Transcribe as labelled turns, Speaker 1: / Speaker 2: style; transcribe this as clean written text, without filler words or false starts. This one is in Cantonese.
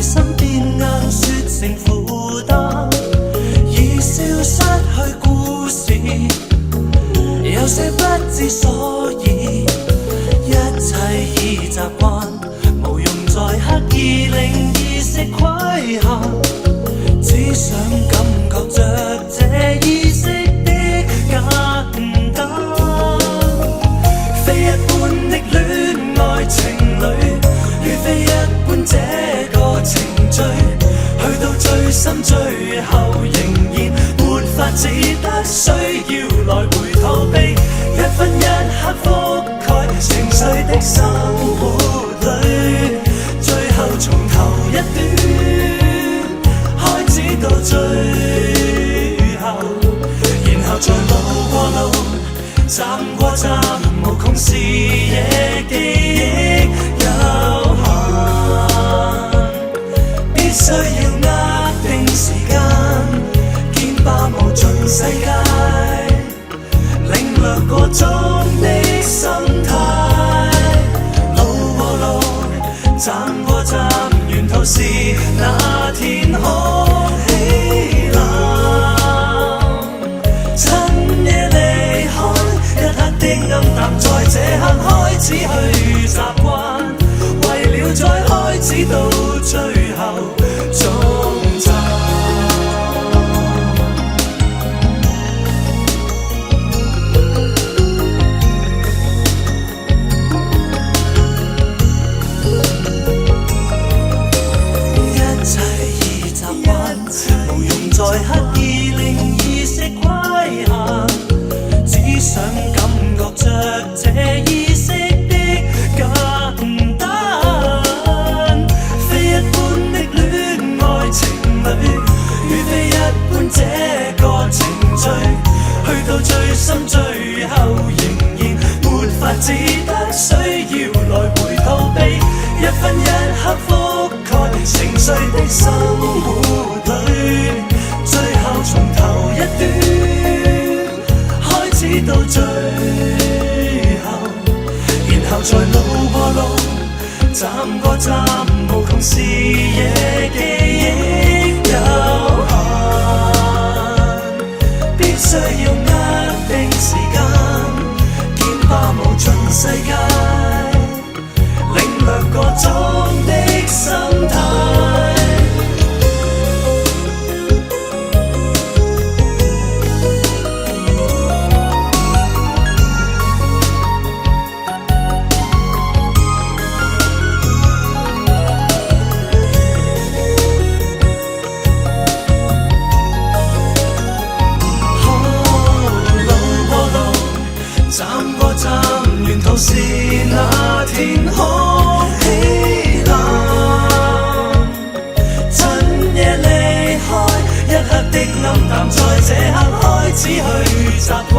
Speaker 1: 身邊硬說成負擔，已消失去故事，有些不知所以，一切已習慣，無用再刻意令意識規限，只想感覺着這意識的簡單，非一般的戀愛情侶，如非一般這程序去到最深最後仍然沒法，只得需要來回逃避，一分一刻覆蓋情緒的生活裡，最後從頭一段開始到最後，然後再路過路站過站，無窮視野記憶有限，必須要握定時間，見吧無盡世界，領略個中的心態。路過路，站過站，沿途是那天空氣藍。趁夜離開，一刻的暗淡，在這刻開始去習慣，為了再開始到最後終站。一切已習慣，無用再刻意令意識規限，只想感覺着這意識的簡單，非一般的戀愛情侶，如非一般這個程序去到最深最後仍然沒法，只得需要來回逃避，一分一刻覆蓋情緒的生活裡，最後從頭一段開始到最後，然後再路過路站過站，無窮視野記憶有限，必須要握定時間，見吧無盡世界，領略個中的心態。站過站，沿途是那天空氣藍。趁夜離開，一刻的暗淡，在這刻開始去習慣。